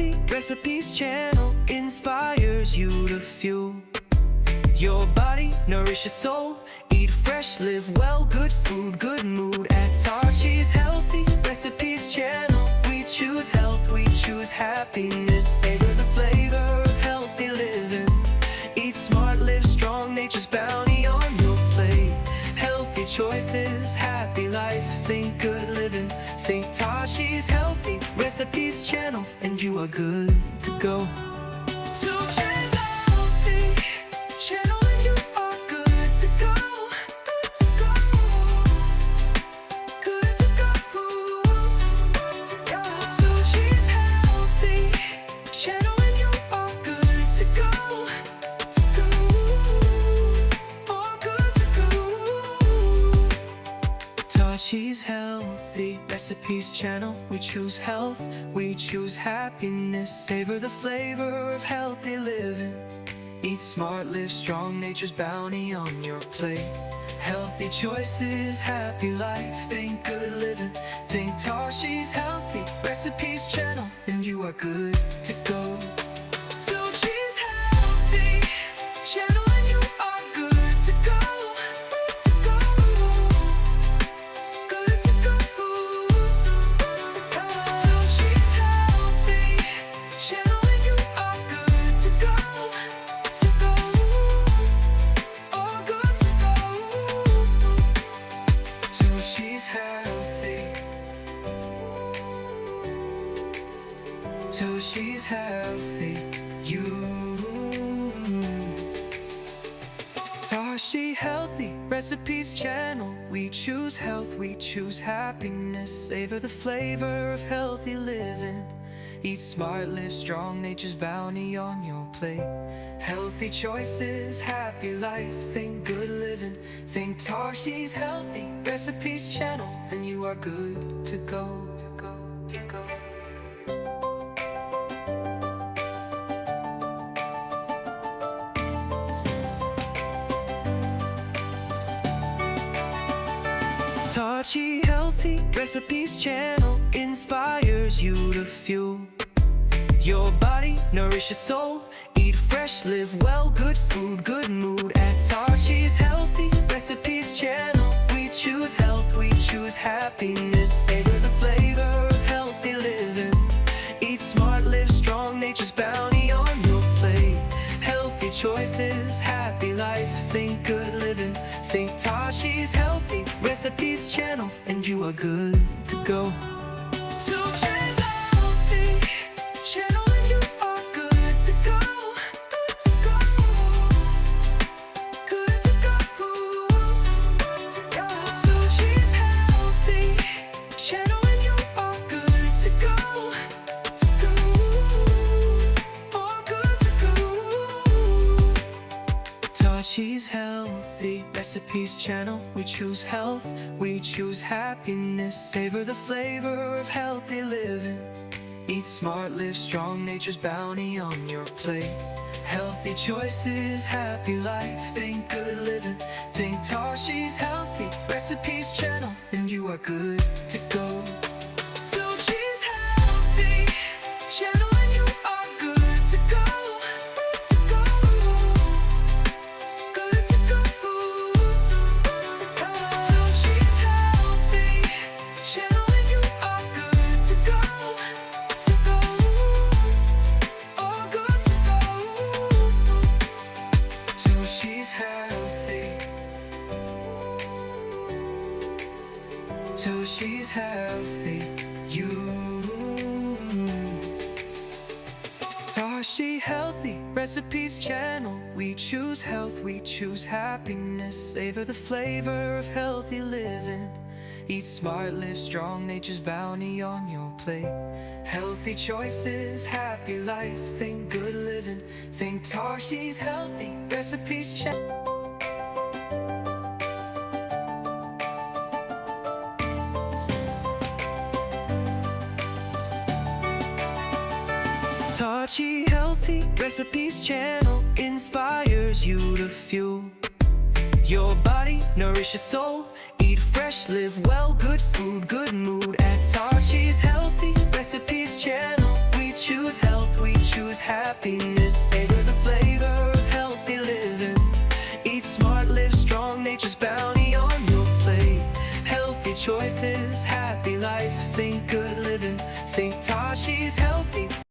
Healthy Recipes channel inspires you to fuel your body, nourish your soul. Eat fresh, live well, good food, good mood. At Tarshi's Healthy Recipes channel, we choose health, we choose happiness. Savor the flavor of healthy living. Eat smart, live strong, nature's bounty on your plate. Healthy choices, happy life, think good living. Think Tarshi's Healthy Recipes channel, and you are good to go. Tarshi's Healthy channel, and you are good to go. Good to go. Good to go. Good to go. Tarshi's Healthy channel, and you are good to go. To go. Oh, good to go. Tarshi's Healthy Recipes channel, we choose health, we choose happiness. Savor the flavor of healthy living. Eat smart, live strong, nature's bounty on your plate. Healthy choices, happy life, think good living. Think Tarshi's Healthy Recipes channel, and you are good to go. Tarshi's Healthy channel, and you are good to go. Good to go. Good to go. Good to go. Tarshi's Healthy channel, and you are good to go. To go. Oh, good to go. Tarshi's Healthy. Tarshi's Healthy. Tarshi's Healthy Recipes channel, we choose health, we choose happiness. Savor the flavor of healthy living. Eat smart, live strong, nature's bounty on your plate. Healthy choices, happy life, think good living. Think Tarshi's Healthy Recipes channel, and you are good to go. Tarshi's Healthy Recipes channel inspires you to fuel your body, nourish your soul. Eat fresh, live well, good food, good mood. At Tarshi's Healthy Recipes channel, we choose health, we choose happiness. Savor the flavor of healthy living. Eat smart, live strong, nature's bounty on your plate. Healthy choices, happy life, think good living. Think Tarshi's Healthy Recipes channel, and you are good to go. Tarshi's Healthy channel, and you are good to go. Good to go. Good to go. Good to go. Tarshi's Healthy channel, and you are good to go. To go. Oh, good to go. Tarshi's Healthy Recipes channel, we choose health, we choose happiness. Savor the flavor of healthy living. Eat smart, live strong, nature's bounty on your plate. Healthy choices, happy life, think good living. Think Tarshi's Healthy Recipes channel, and you are good to go. Tarshi's Healthy channel, and you are good to go. Good to go. Good to go. Good to go. Tarshi's Healthy channel, and you are good to go. To go. Oh, good to go. Tarshi's Healthy. Tarshi's Healthy. Tarshi's Healthy Recipes channel, we choose health, we choose happiness. Savor the flavor of healthy living. Eat smart, live strong, nature's bounty on your plate. Healthy choices, happy life, think good living. Think Tarshi's Healthy Recipes channel. Tarshi's Healthy Recipes channel inspires you to fuel your body, nourish your soul. Eat fresh, live well, good food, good mood. At Tarshi's Healthy Recipes channel, we choose health. happiness. Savor the flavor of healthy living. Eat smart, live strong, nature's bounty on your plate. Healthy choices, happy life, think good living. Think Tashi's healthy